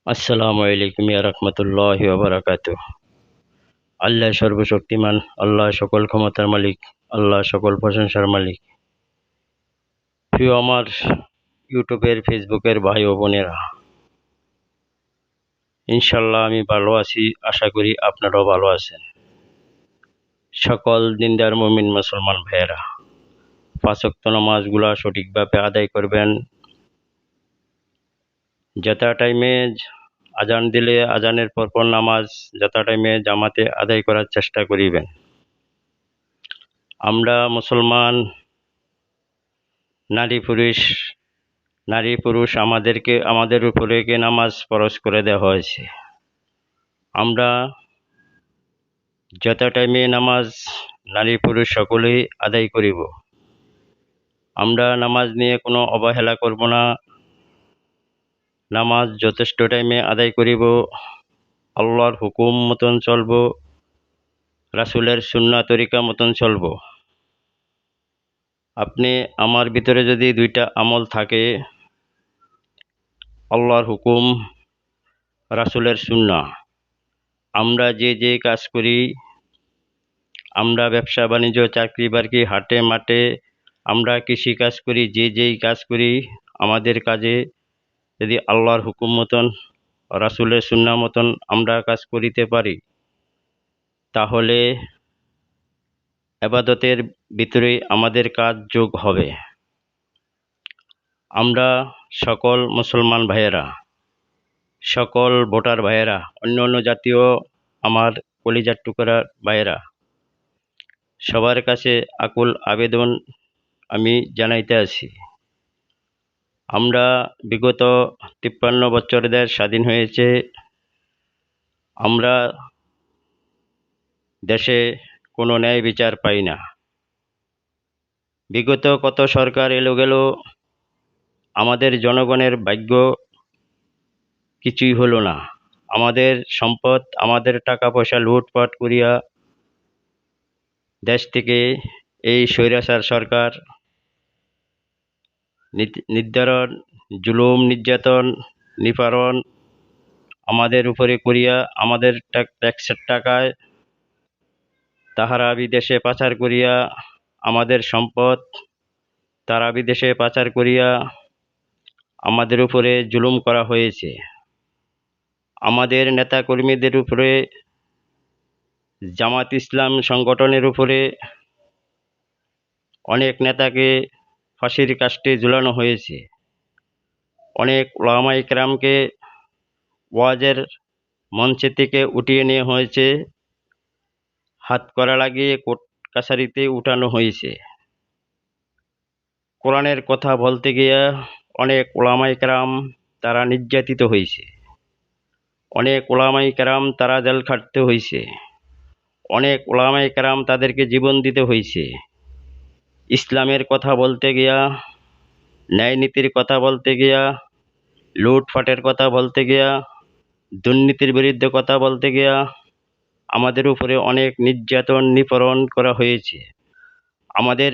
আসসালামু আলাইকুম ইয়া রাহমাতুল্লাহি ওয়া বারাকাতুহু। আল্লাহ সর্বশক্তিমান, আল্লাহ সকল ক্ষমতার মালিক, আল্লাহ সকল প্রশংসার মালিক। প্রিয় আমার ইউটিউবের ফেসবুকের ভাই ও বোনেরা, ইনশাল্লাহ আমি ভালো আছি। আশা করি আপনারাও ভালো আছেন। সকল দিনদার মুমিন মুসলমান ভাইয়েরা, পাঁচ ওয়াক্ত নামাজগুলা সঠিকভাবে আদায় করবেন। যথা টাইমে আজান দিলে আজানের পরপর নামাজ যথা টাইমে জামাতে আদায় করার চেষ্টা করিবেন। আমরা মুসলমান নারী পুরুষ আমাদের উপরে নামাজ ফরজ করে দেওয়া হয়েছে। আমরা যত টাইমে নামাজ নারী পুরুষ সকলেই আদায় করিব। আমরা নামাজ নিয়ে কোনো অবহেলা করব না। নামাজ যথেষ্ট টাইমে আদায় করিব, আল্লাহর হুকুম মতন চলব, রাসূলের সুন্নাহ তরিকা মতন চলব। আপনি আমার ভিতরে যদি দুইটা আমল থাকে, আল্লাহর হুকুম, রাসূলের সুন্নাহ, আমরা যে কাজ করি, আমরা ব্যবসা বাণিজ্য চাকরি বাকরি হাটে মাঠে আমরা কৃষি কাজ করি, যেই কাজ করি, আমাদের কাজে যদি আল্লাহর হুকুম মতন রাসূলের সুন্নাহ মতন আমরা কাজ করিতে পারি, তাহলে ইবাদতের ভিতরে আমাদের কাজ যোগ হবে। আমরা সকল মুসলমান ভাইয়েরা, সকল ভোটার ভাইয়েরা, অন্য জাতীয় আমার কলিজার টুকরা ভাইয়েরা, সবার কাছে আকুল আবেদন আমি জানাইতে আছি। আমরা বিগত 53 বছর দেশ স্বাধীন হয়েছে। আমরা দেশে কোনো ন্যায় বিচার পাই না। বিগত কত সরকার এলো গেল, আমাদের জনগণের ভাগ্য কিছুই হলো না। আমাদের সম্পদ, আমাদের টাকা পয়সা লুটপাট করিয়া দেশ থেকে এই স্বৈরাচার সরকার নির্যাতন, জুলুম নির্যাতন নিপীড়ন আমাদের উপরে করিয়া, আমাদের ট্যাক্সের টাকায় তাহারা বিদেশে পাচার করিয়া, আমাদের সম্পদ তারা বিদেশে পাচার করিয়া আমাদের উপরে জুলুম করা হয়েছে। আমাদের নেতা কর্মীদের উপরে, জামাত ইসলাম সংগঠনের উপরে অনেক নেতাকে ফাঁসির কাস্টে ঝুলানো হয়েছে। অনেক উলামায়ে কেরামকে ওয়াজের মঞ্চে থেকে উঠিয়ে নেওয়া হয়েছে, হাত করা লাগিয়ে কোর্ট কাছারিতে উঠানো হয়েছে। কোরআনের কথা বলতে গিয়ে অনেক উলামায়ে কেরাম তারা নির্যাতিত হয়েছে। অনেক উলামায়ে কেরাম তারা জেল খাটতে হয়েছে। অনেক উলামায়ে কেরাম তাদেরকে জীবন দিতে হয়েছে। ইসলামের কথা বলতে গিয়া, ন্যায় নীতির কথা বলতে গিয়া, লুটপাটের কথা বলতে গিয়া, দুর্নীতির বিরুদ্ধে কথা বলতে গিয়া আমাদের উপরে অনেক নির্যাতন নিপীড়ন করা হয়েছে। আমাদের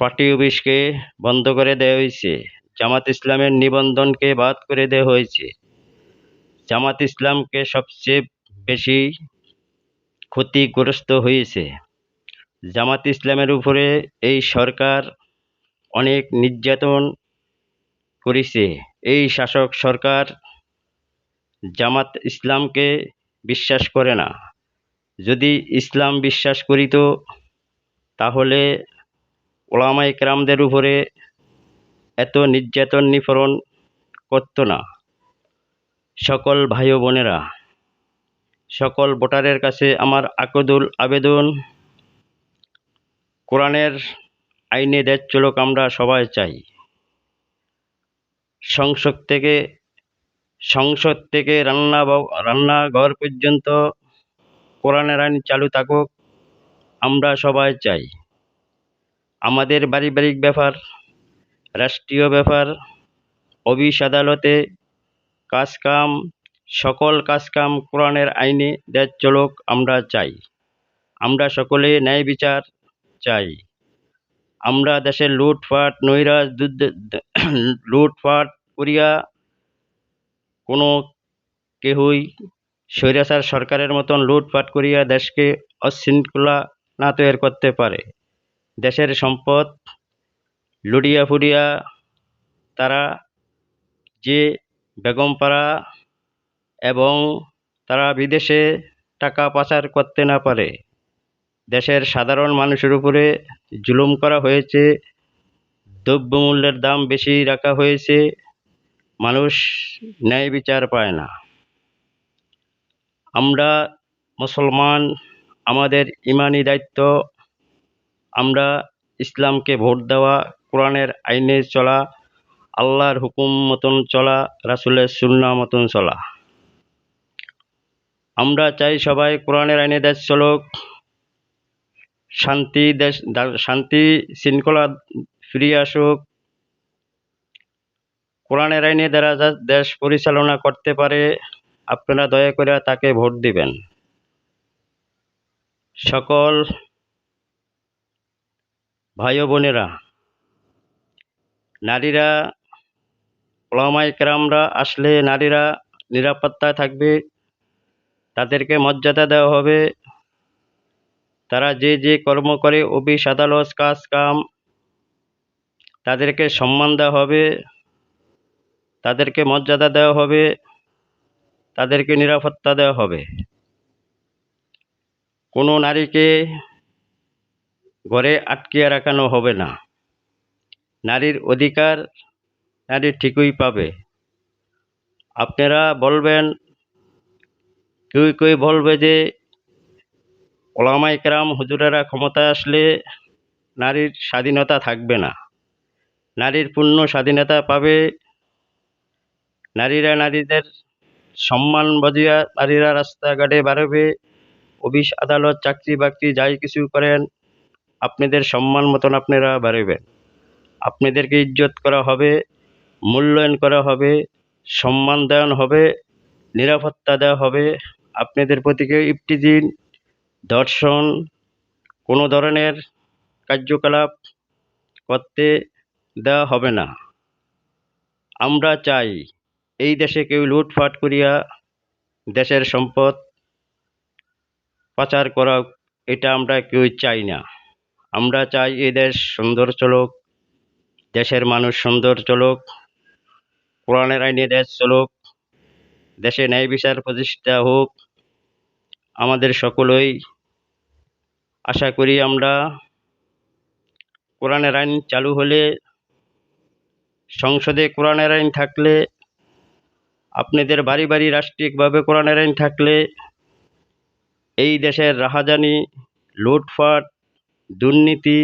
পার্টি অফিসকে বন্ধ করে দেওয়া হয়েছে। জামাত ইসলামের নিবন্ধনকে বাদ করে দেওয়া হয়েছে। জামাত ইসলামকে সবচেয়ে বেশি ক্ষতিগ্রস্ত হয়েছে। জামাত ইসলামের উপরে এই সরকার অনেক নির্যাতন করেছে। এই শাসক সরকার জামাত ইসলামকে বিশ্বাস করে না। যদি ইসলাম বিশ্বাস করিত, তাহলে উলামায়ে কেরামদের উপরে এত নির্যাতন নিপীড়ন করত না। সকল ভাই ও বোনেরা, সকল ভোটারের কাছে আমার আকুল আবেদন, কোরআনের আইনে দেশ চলুক, আমরা সবাই চাই। সংসদ থেকে রান্নাঘর পর্যন্ত কোরআনের আইন চালু থাকুক, আমরা সবাই চাই। আমাদের পারিবারিক ব্যাপার, রাষ্ট্রীয় ব্যাপার, অফিস আদালতে কাজকাম, সকল কাজকাম কোরআনের আইনে দেশ চলুক, আমরা চাই। আমরা সকলে ন্যায় বিচার চাই। আমরা দেশের লুটপাট করিয়া কোনো কেহই স্বৈরাচার সরকারের মতন লুটপাট করিয়া দেশকে অশৃঙ্খলা না তৈরি করতে পারে। দেশের সম্পদ লুটিয়া ফুটিয়া তারা যে বেগমপাড়া এবং তারা বিদেশে টাকা পাচার করতে না পারে। দেশের সাধারণ মানুষের উপরে জুলুম করা হয়েছে, দ্রব্যমূল্যের দাম বেশি রাখা হয়েছে, মানুষ ন্যায় বিচার পায় না। আমরা মুসলমান, আমাদের ইমানি দায়িত্ব আমরা ইসলামকে ভোট দেওয়া, কোরআনের আইনে চলা, আল্লাহর হুকুম মতন চলা, রাসূলের সুন্নাহ মতন চলা। আমরা চাই সবাই কোরআনের আইনে দেশ চলুক, শান্তি শৃঙ্খলা ফিরিয়ে আসুক। কোরআনের আইনে যারা দেশ পরিচালনা করতে পারে, আপনারা দয়া করে তাকে ভোট দিবেন। সকল ভাই ও বোনেরা, নারীরা, ওলামায়ে কেরামরা আসলে নারীরা নিরাপত্তায় থাকবে, তাদেরকে মর্যাদা দেওয়া হবে। তারা যে যে কর্ম করে, অফিস আদালত কাজ কাম, তাদেরকে সম্মান দেওয়া হবে, তাদেরকে মর্যাদা দেওয়া হবে, তাদেরকে নিরাপত্তা দেওয়া হবে। কোনো নারীকে ঘরে আটকিয়ে রাখানো হবে না। নারীর অধিকার নারী ঠিকই পাবে। আপনারা বলবেন, কেউ কেউ বলবে যে ওলামায়ে কেরাম হুজুরেরা ক্ষমতায় আসলে নারীর স্বাধীনতা থাকবে না। নারীর পূর্ণ স্বাধীনতা পাবে। নারীরা নারীদের সম্মান বজিয়া নারীরা রাস্তাঘাটে বেরোবে, অফিস আদালত চাকরি বাকরি যাই কিছু করেন, আপনাদের সম্মান মতন আপনারা বেরোবেন। আপনাদেরকে ইজ্জত করা হবে, মূল্যায়ন করা হবে, সম্মান দেওয়ানো হবে, নিরাপত্তা দেওয়া হবে। আপনাদের প্রতি কেউ ইফটিজিং, ধর্ষণ, কোনো ধরনের কার্যকলাপ করতে দেওয়া হবে না। আমরা চাই এই দেশে কেউ লুটপাট করিয়া দেশের সম্পদ পাচার করা, এটা আমরা কেউ চাই না। আমরা চাই এই দেশ সুন্দর চলুক, দেশের মানুষ সুন্দর চলুক, কোরআনের আইনে দেশ চলুক, দেশে ন্যায় বিচার প্রতিষ্ঠা হোক। আমাদের সকলেই আশা করি আমরা কোরআনের আইন চালু হলে, সংসদে কোরআনের আইন থাকলে, আপনাদের বাড়ি বাড়ি রাষ্ট্রিকভাবে কোরআনের আইন থাকলে এই দেশের রাহাজানি, লুটপাট, দুর্নীতি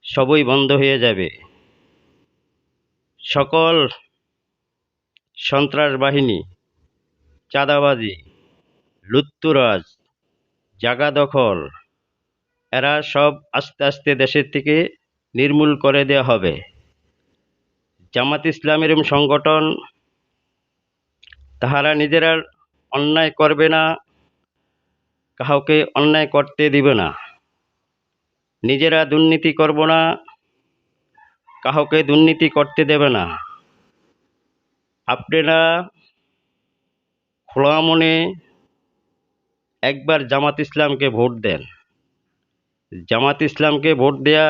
সবই বন্ধ হয়ে যাবে। সকল সন্ত্রাস বাহিনী, চাঁদাবাজি, লুটতরাজ, জায়গা দখল, এরা সব আস্তে আস্তে দেশের থেকে নির্মূল করে দেওয়া হবে। জামাত ইসলাম এরকম সংগঠন, তাহারা নিজেরা অন্যায় করবে না, কাউকে অন্যায় করতে দিবে না। নিজেরা দুর্নীতি করব না, কাউকে দুর্নীতি করতে দেবে না। আপনারা খোলা মনে একবার জামাত ইসলামকে ভোট দেন। জামাত ইসলামকে ভোট দেয়া,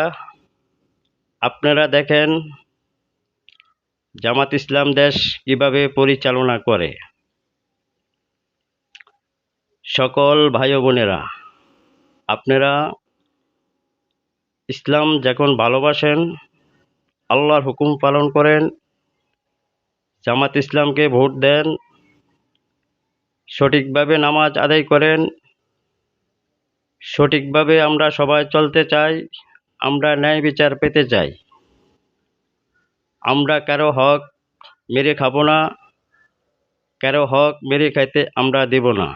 আপনারা দেখেন জামাত ইসলাম দেশ কিভাবে পরিচালনা করে। সকল ভাই ও বোনেরা, আপনারা ইসলাম যখন ভালোবাসেন, আল্লাহর হুকুম পালন করেন, জামাত ইসলামকে ভোট দেন, সঠিকভাবে নামাজ আদায় করেন। সঠিকভাবে আমরা সবাই চলতে চাই, আমরা ন্যায় বিচার পেতে চাই। আমরা কারো হক মেরে খাবো না, কারো হক মেরে খাইতে আমরা দেব না।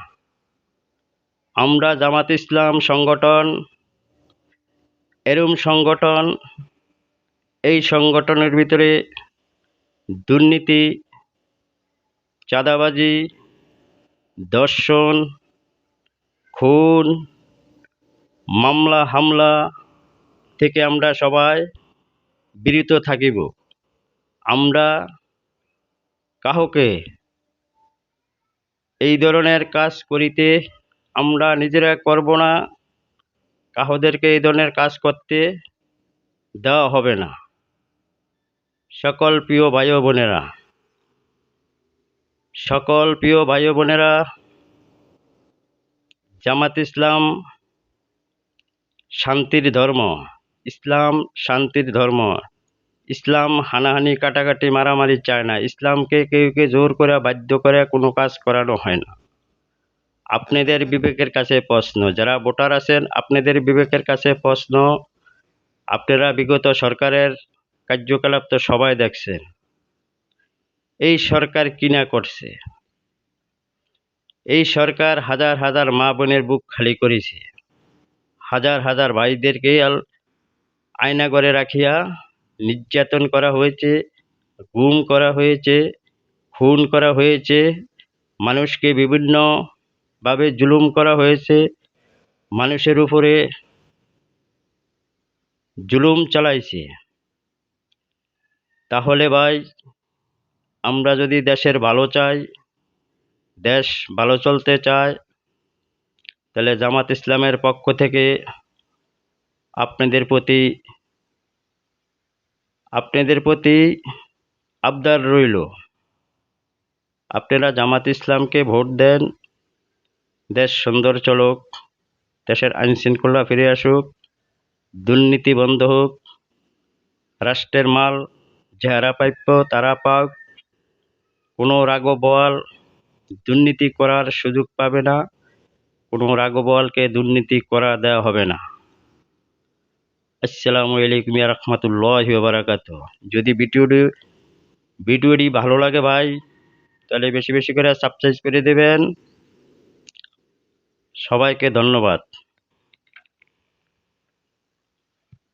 আমরা জামাত ইসলাম সংগঠন এরম সংগঠন, এই সংগঠনের ভিতরে দুর্নীতি, চাঁদাবাজি, ধর্ষণ, খুন, মামলা হামলা থেকে আমরা সবাই বিরত থাকিব। আমরা কাউকে এই ধরনের কাজ করিতে আমরা নিজেরা করব না, কাহদেরকে এই ধরনের কাজ করতে দেওয়া হবে না। সকল প্রিয় ভাই ও বোনেরা, জামাত ইসলাম শান্তির ধর্ম। ইসলাম শান্তির ধর্ম। ইসলাম হানাহানি, কাটাকাটি, মারামারি চায় না। ইসলামকে কেউকে জোর করে বাধ্য করে কোনো কাজ করানো হয় না। আপনাদের বিবেকের কাছে প্রশ্ন, যারা ভোটার আছেন আপনাদের বিবেকের কাছে প্রশ্ন, আপনারা বিগত সরকারের কার্যকলাপ তো সবাই দেখছেন। এই সরকার কি না করছে? এই সরকার হাজার হাজার মা বোনের বুক খালি করেছে, হাজার হাজার ভাইদেরকে আয়নাঘরে রাখিয়া নির্যাতন করা হয়েছে, গুম করা হয়েছে, খুন করা হয়েছে, মানুষকে বিভিন্নভাবে জুলুম করা হয়েছে, মানুষের উপরে জুলুম চালাইছে। তাহলে ভাই, আমরা যদি দেশের ভালো চাই, দেশ ভালো চলতে চায়, তাহলে জামাত ইসলামের পক্ষ থেকে আপনাদের প্রতি আবদার রইল, আপনারা জামাত ইসলামকে ভোট দেন। দেশ সুন্দর চলুক, দেশের আইন শৃঙ্খলা ফিরে আসুক, দুর্নীতি বন্ধ হোক, রাষ্ট্রের মাল যারা প্রাপ্য তারা পাক, কোনো রাগবল দুর্নীতি করার সুযোগ পাবে না, কোনো রাগবলকে দুর্নীতি করা দেওয়া হবে না। আসসালামু আলাইকুম ওয়া রাহমাতুল্লাহি ওয়া বারাকাতুহু। যদি ভিডিওটি ভালো লাগে ভাই, তাহলে বেশি বেশি করে সাবস্ক্রাইব করে দেবেন। সবাইকে ধন্যবাদ।